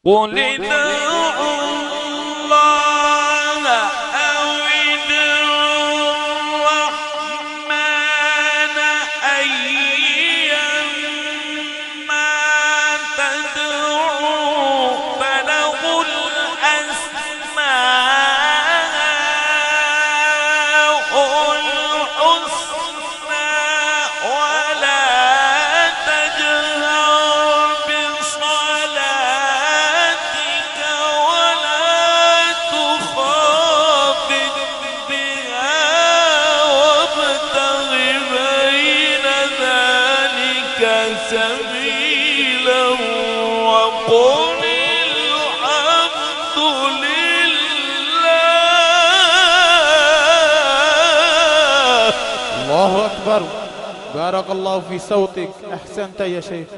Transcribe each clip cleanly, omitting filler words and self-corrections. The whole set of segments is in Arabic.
قل ادعوا الله أو ادعوا الرحمن أيما تدعوا فله الأسماء الحسنى ولا تجهر بصلاتك ولا تخافت بها وابتغ بين ذلك سبيلا وقل الحمد لله. الله أكبر. بارك الله في صوتك، أحسنت يا شيخ.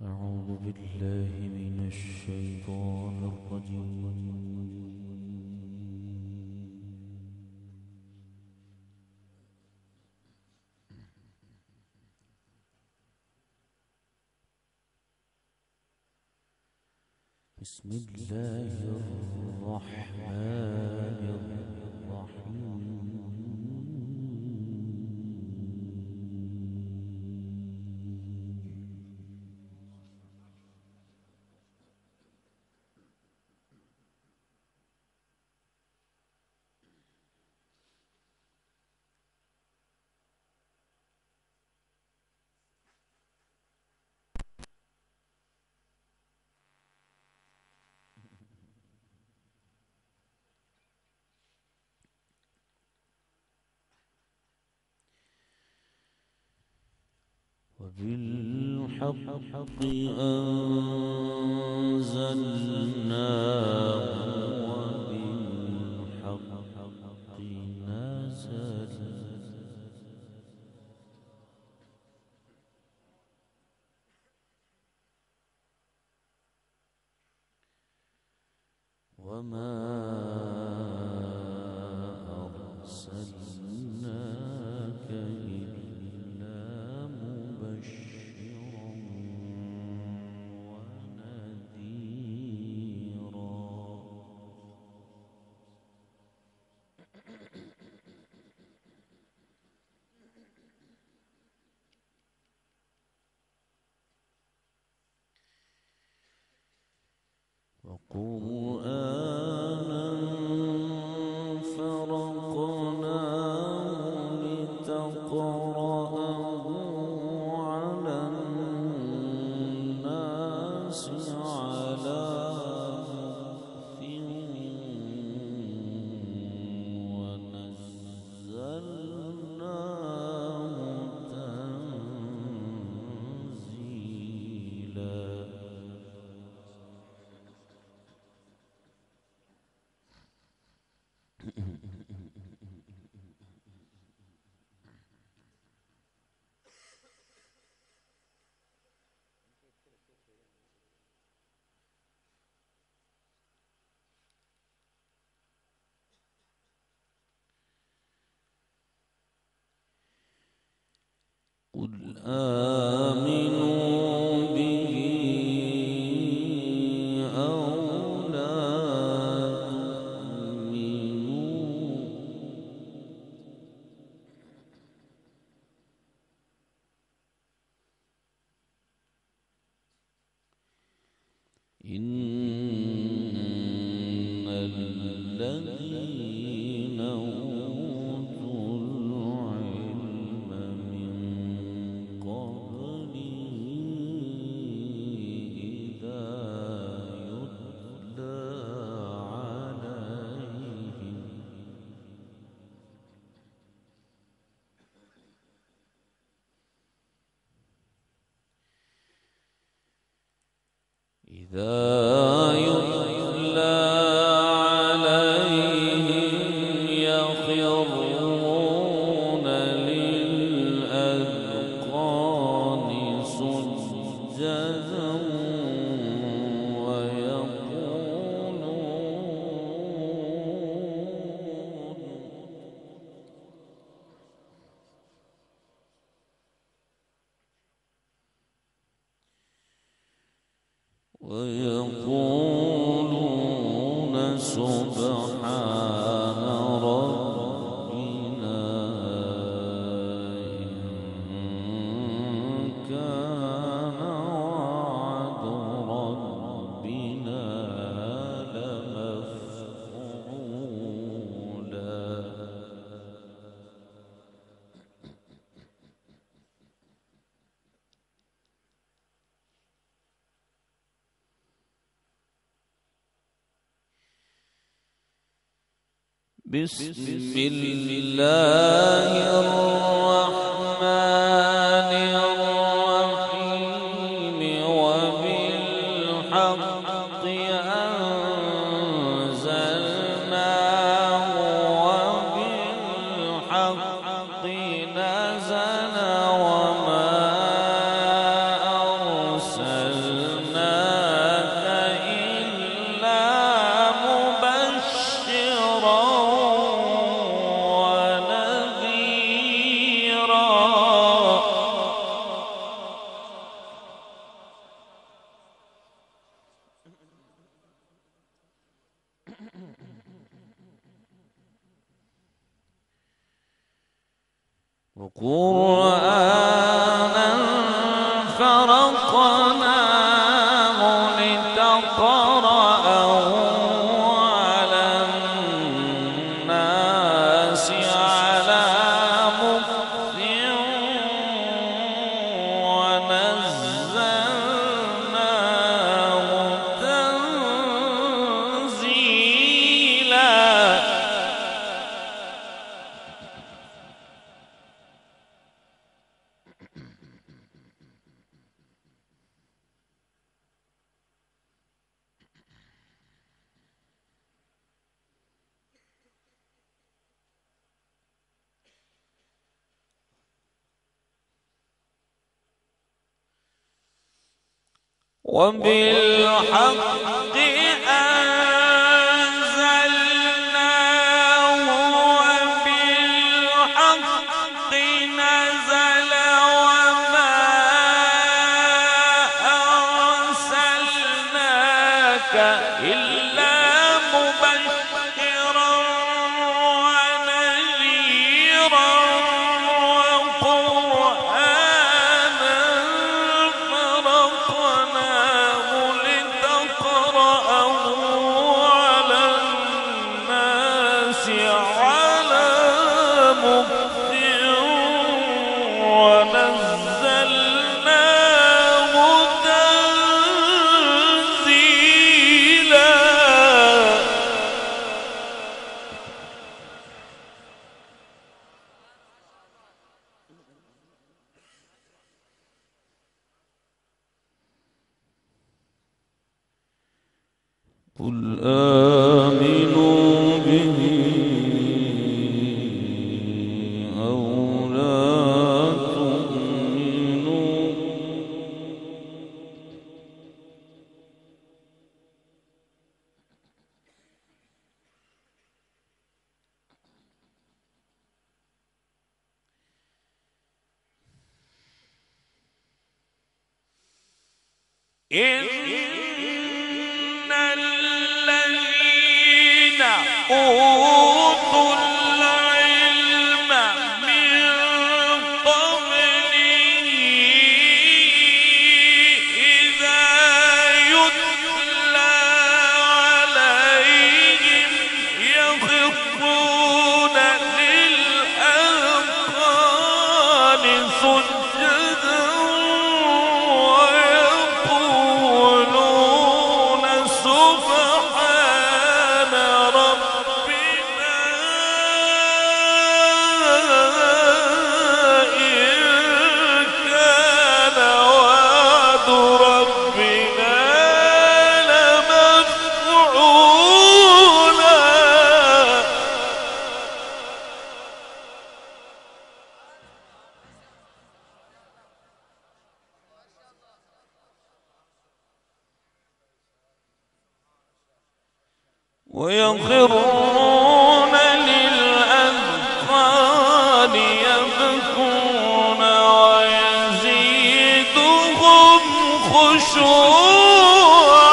أعوذ بالله من الشيطان الرجيم. بسم الله الرحمن الرحيم. وبالحق أنزلناه وبالحق نزل. وما أرسلناك إلا مبشرا ونذيرا. وقرآنا فرقناه لتقرأه على الناس على مكث ونزلناه تنزيلا. قل آمنوا به أو لا تؤمنوا إن الذين أوتوا العلم من قبله إذا يتلى عليهم يخرون للأذقان سجدا ويقولون ويقولون سبحان ربنا إن كان وعد ربنا لمفعولا. بسم الله الرحمن الرحيم وبالحق أنزلناه وبالحق نزل وما أرسلناك إلا مبشرا وقرآنا فرقناه لتقرأه على الناس على مكث ونزلناه تنزيلا. وبالحق أنزلناه وبالحق نزل وما أرسلناك إلا مبشرا ونذيرا وقرآنا فرقناه لتقرأه على الناس على مكث ونزلناه تنزيلا. قل آمنوا به أو لا تؤمنوا إن الذين أوتوا العلم من قبله إذا يتلى عليهم يخرون للأذقان سجدا ويقولون سبحان ربنا إن كان وعد ربنا لمفعولا. ويخرون للأذقان يبكون ويزيدهم خشوعا. ويقولون سبحان ربنا إن كان وعد ربنا لمفعولا. ويخرون للأذقان يبكون ويزيدهم خشوعا. ويقولون سبحان ربنا إن كان وعد ربنا لمفعولا. ويخرون للأذقان يبكون ويزيدهم خشوعا.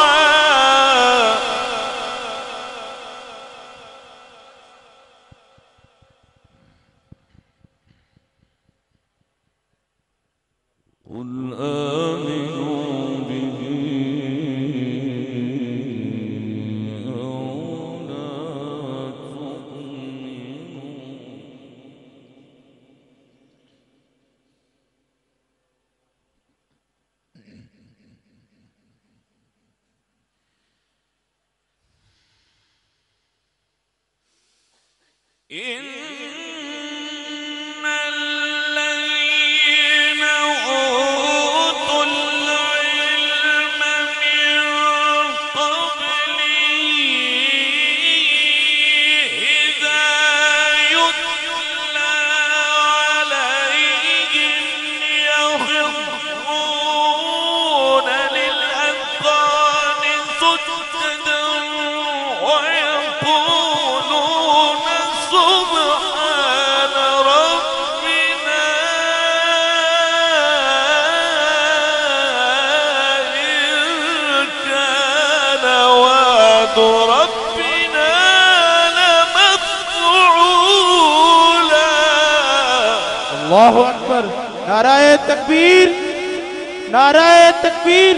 قل آمنوا به أو لا تؤمنوا إن الذين أوتوا العلم من قبله إذا يتلى عليهم يخرون للأذقان سجدا ويقولون سبحان ربنا إن كان وعد ربنا لمفعولا. الله أكبر. नाराए तकबीर, नाराए तकबीर।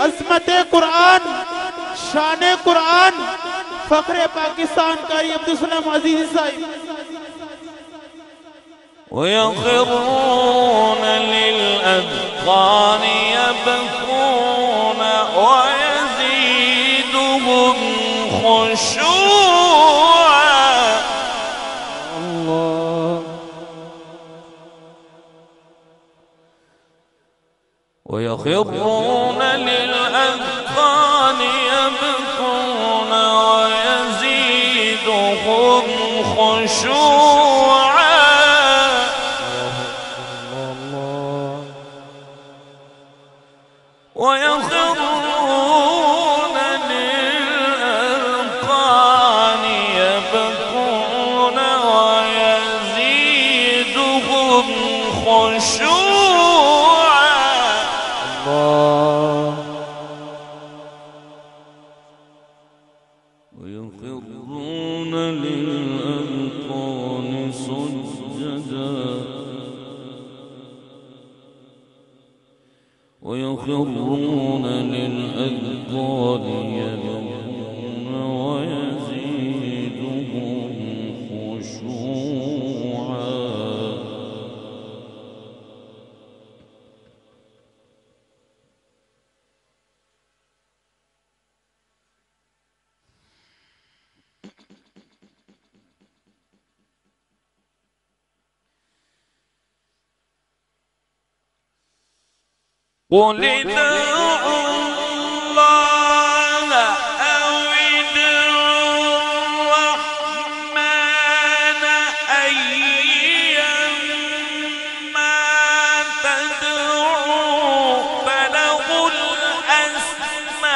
अज़मत कुरान, शान कुरान, फख्रे पाकिस्तान कारी अब्दुल अजीज साहिब। ويخرون للأذقان يبكون ويزيدهم خشوعا. الله. ويخرون للأذقان يبكون ويزيدهم خشوعا. ويخرون للأذقان يبكون ويزيدهم خشوعا. الله. ويخرون للأذقان سجدا ويخرون للأذقان يبكون ويزيدهم خشوعا. قل ادعوا الله أو ادعوا الرحمن أيما تدعوا فله الأسماء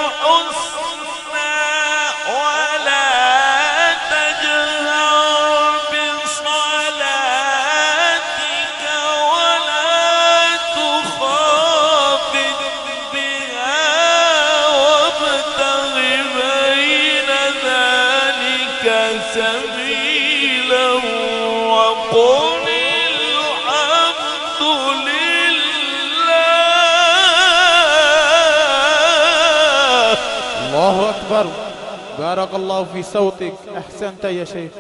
الحسنى. ولا تجهر بصلاتك ولا تخافت بها وابتغ بين ذلك سبيلا وقل الحمد لله. الله أكبر. بارك الله في صوتك. أحسنت يا شيخ.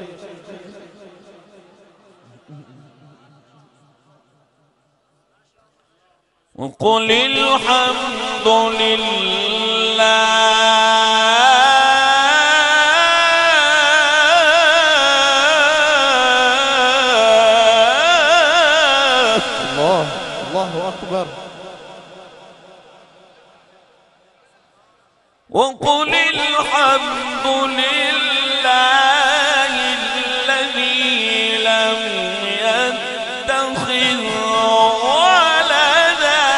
وقل الحمد لله. الله. الله أكبر. وقل الحمد لله الذي لم يتخذ ولدا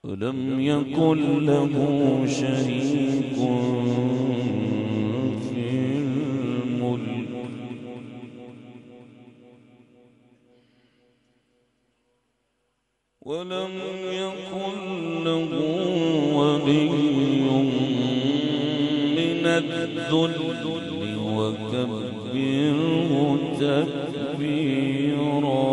ولم يكن له شريك في الملك ولم يكن له الذل وكبره تكبيرا.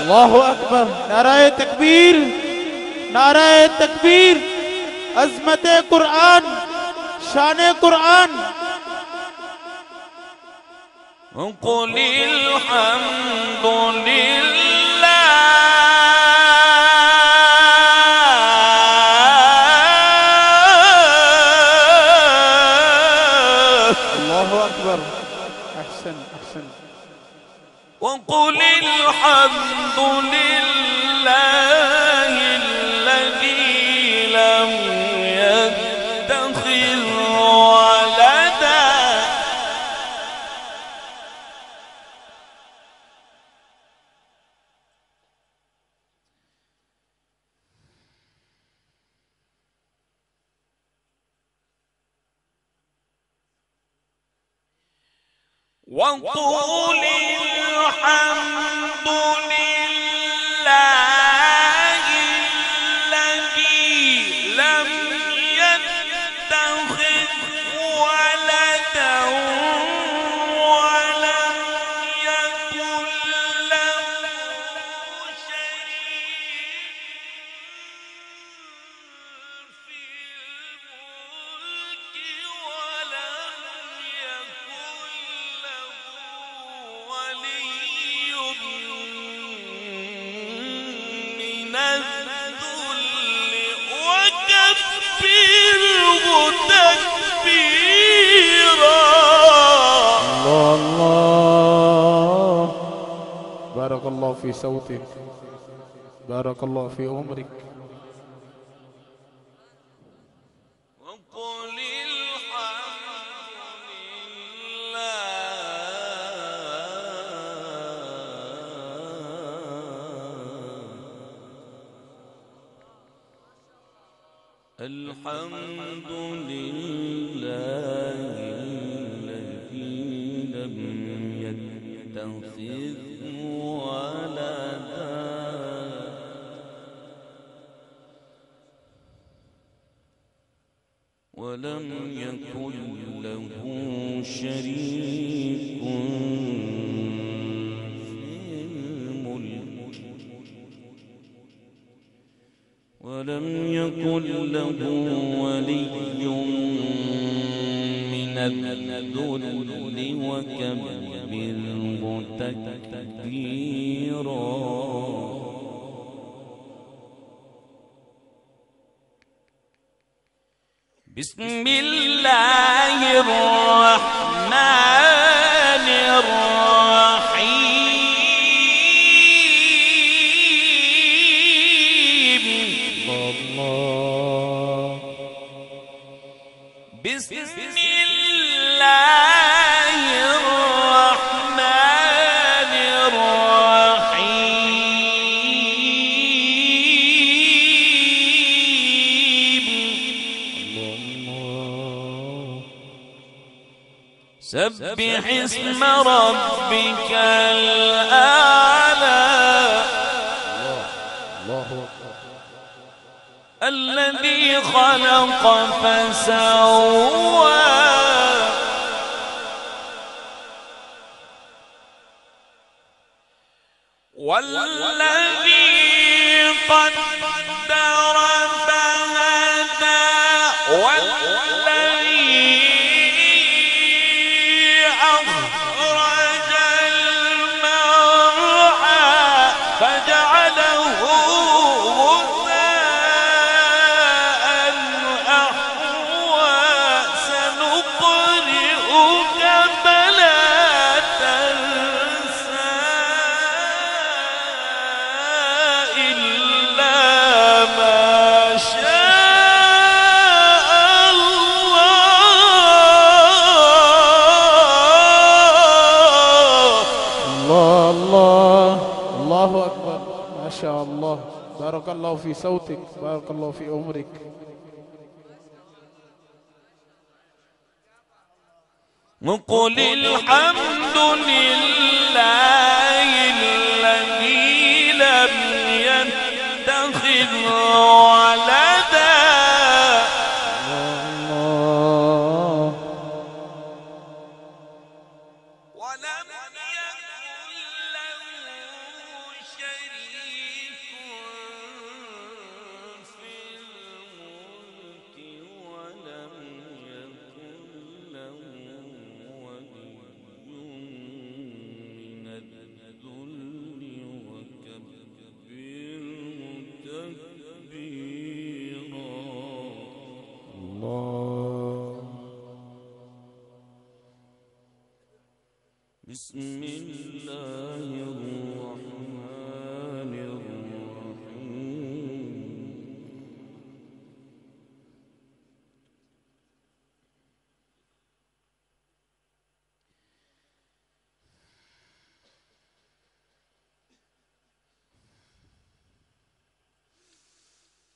الله أكبر. नाराए तकबीर, नाराए तकबीर। अज़मत कुरान, शान कुरान। قل الحمد لله الله أكبر. أحسن أحسن. وقل الحمد لله الذي لم يتخذ ولدا وقل الحمد لله الذي لم يتخذ ولدا ولم يكن له شريك في الملك ولم يكن له ولي من الذل وكبره تكبيرا. الله الله. بارك الله في صوتك، بارك الله في عمرك. وقل الحمد لله الحمد لله الذي لم يتخذ ولدا ولم يكن له شريك في الملك ولم يكن له ولي من الذل وكبره تكبيرا. بسم الله الرحمن الرحيم. الله. بسم الله الرحمن الرحيم. الله. سبح اسم ربك الأعلى الله أكبر. الذي خلق فسوى والذي قدر فهدى والذي أخرج المرعى فجعله غثاء أحوى سنقرئك فلا تنسى إلا ما شاء الله. الله الله أكبر، ما شاء الله. بارك الله في صوتك، بارك الله في عمرك. قل الحمد لله الذي لم يتخذ ولدا ولم يكن له شريك في الملك ولم يكن له ولي من الذل وكبره تكبيرا. الله. بسم الله الرحمن الرحيم.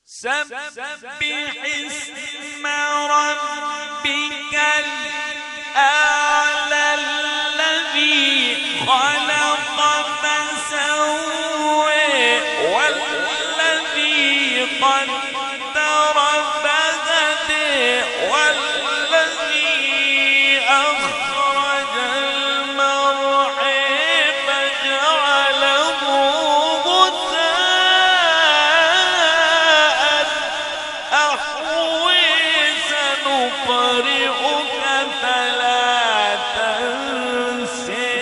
سبح اسم ربك الأعلى الذي خلق فسوى والذي قدر فهدى والذي أخرج المرعى فجعله غثاء أحوى سنقرئك فلا تنسى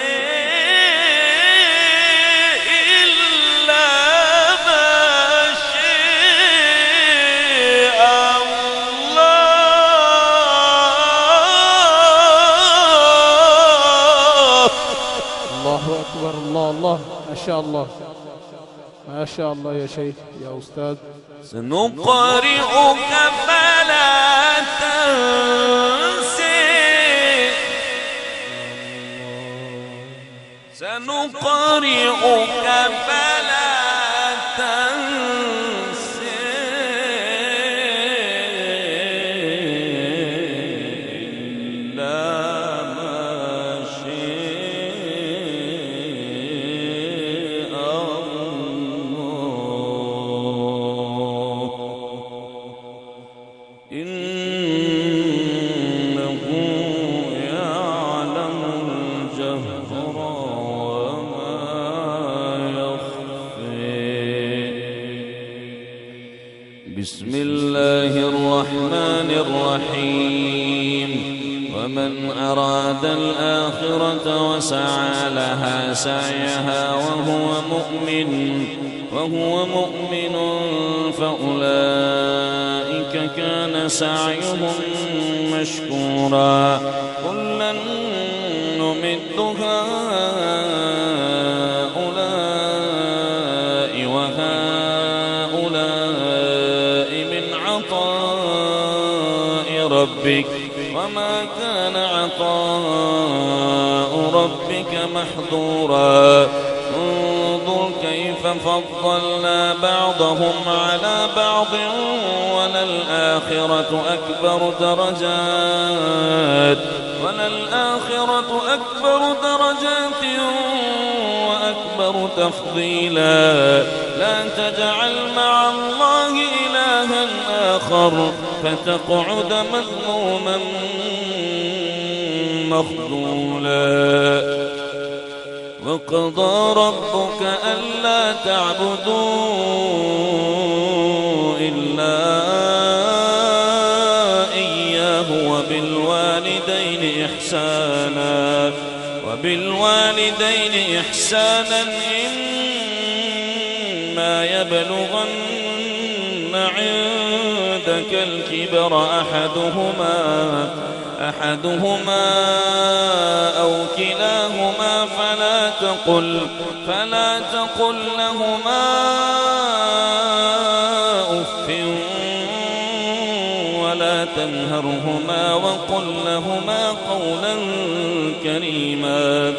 إلا ما شاء الله. الله أكبر. الله الله، ما شاء الله، ما شاء الله يا شيخ يا أستاذ. سنقرئك فلا تنسى سنقرئك فلا تنسى إلا ما شاء الله. إنه يعلم الجهر وما يخفي. بسم الله الرحمن الرحيم. ومن أراد الآخرة وسعى لها سعيها وهو مؤمن فأولئك كان سعيهم مشكورا. كلا نمد هؤلاء وهؤلاء من عطاء ربك وما كان عطاء ربك محظورا. انظر كيف فضلنا بعضهم على بعض وللآخرة أكبر درجات وأكبر تفضيلا. لا تجعل مع الله إلها آخر فتقعد مذموما مخذولا. وقضى ربك ألا تعبدوا إلا إياه وبالوالدين إحسانا إما يبلغن عندك الكبر أحدهما أو كلاهما فلا تقل لهما أف ولا تنهرهما وقل لهما قولا كريما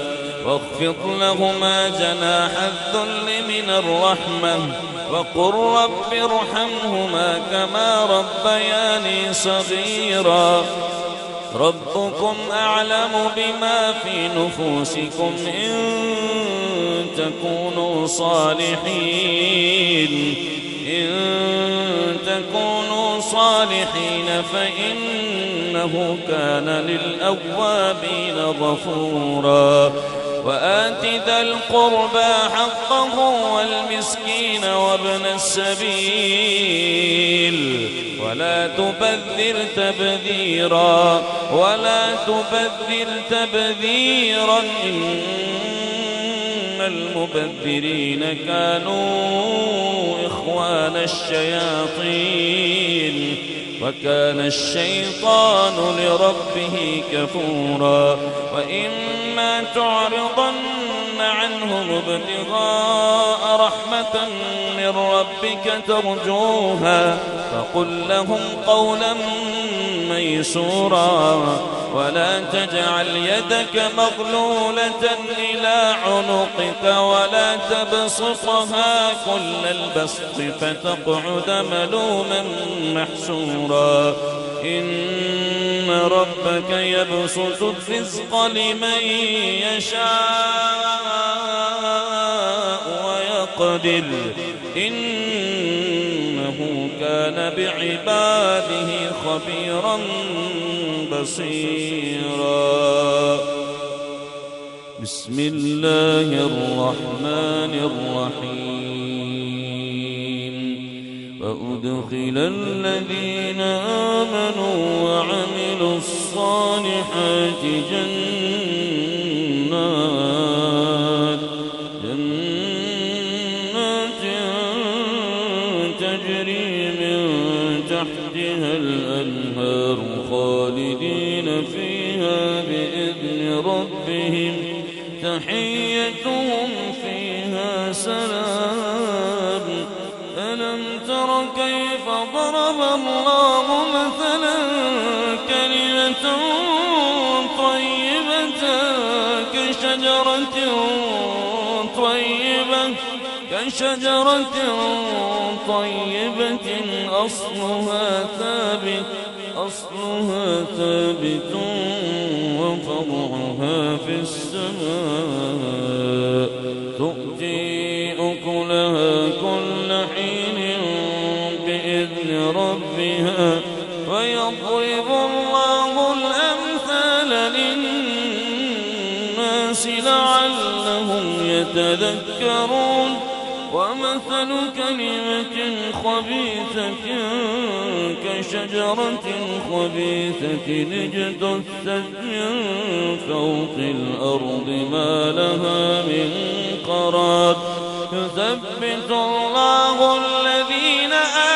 واخفض لهما جناح الذل من الرحمة وقل رب ارحمهما كما ربياني صغيرا ربكم أعلم بما في نفوسكم إن تكونوا صالحين فإنه كان للأوابين غفورا وآت ذا القربى حقه والمسكين وابن السبيل ولا تبذر تبذيرا إن المبذرين كانوا إخوان الشياطين وكان الشيطان لربه كفورا وإما تعرضن عنهم ابتغاء رحمة من ربك ترجوها فقل لهم قولا ميسورا ولا تجعل يدك مغلولة إلى عنقك ولا تبسطها كل البسط فتقعد ملوما محسورا إن ربك يبسط الرزق لمن يشاء ويقدر إنه كان بعباده خبيرا بصيرا بسم الله الرحمن الرحيم وأدخل الذين آمنوا وعملوا الصالحات جنات تجري من تحتها الأنهار خالدين فيها بإذن ربهم تحيتهم فيها سلام ألم تر كيف ضرب الله مثلا كلمة طيبة كشجرة طيبة أصلها ثابت وفرعها في السماء تؤتي أكلها كل حين بإذن ربها ويضرب الله الأمثال للناس لعلهم يتذكرون ومثل كلمة خبيثة كشجرة خبيثة اجتثت من فوق الأرض ما لها من قرار يثبت الله الذين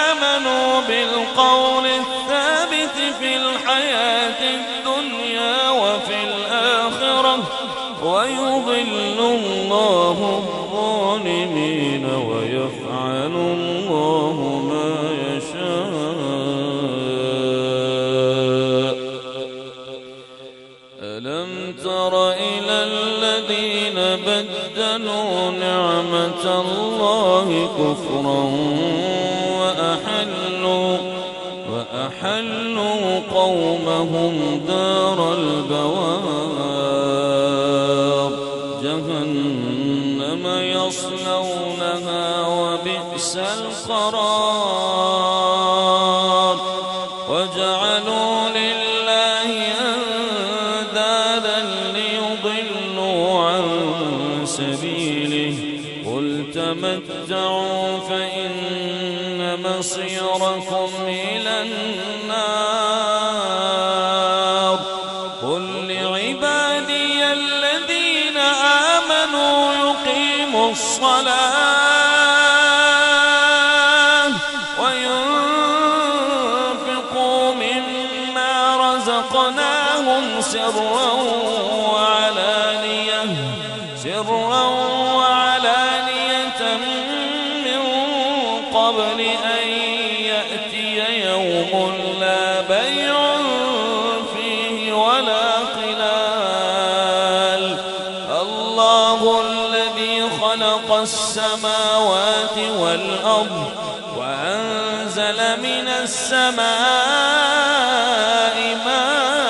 آمنوا بالقول الثابت في الحياة الدنيا وفي الآخرة ويضل الله الظالمين ويفعل الله ما يشاء ألم تر إلى الذين بدلوا نعمة الله كفرا وأحلوا قومهم دار البوار جهنم يصلونها وبئس القرار وجعلوا لله أندادا ليضلوا عن سبيله تمتعوا فإن مصيركم إلى النار قل لعبادي الذين آمنوا يقيموا الصلاة وينفقوا مما رزقناهم سرا وعلانية من قبل أن يأتي يوم لا بيع فيه ولا خلال الله الذي خلق السماوات والأرض وأنزل من السماء ماء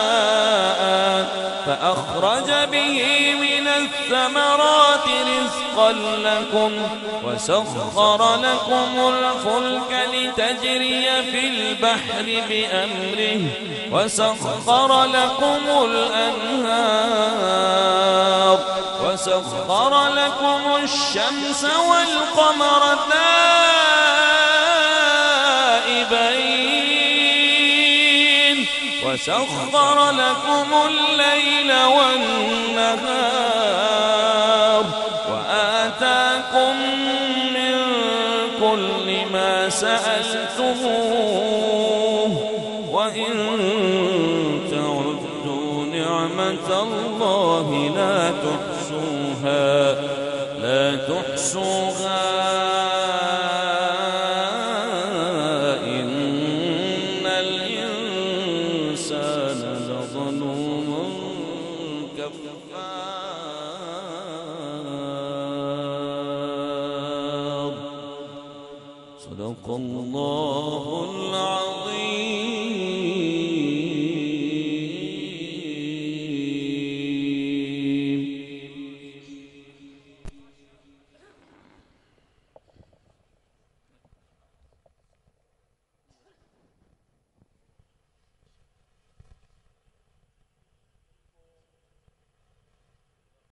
فأخرج به من الثمرات رزقا لكم وسخر لكم الفلك لتجري في البحر بأمره وسخر لكم الأنهار وسخر لكم الشمس والقمر دائبين وسخر لكم الليل والنهار وآتاكم من كل ما سألتموه وإن تعدوا نعمة الله لا تحصوها إن الإنسان لظلوم كفار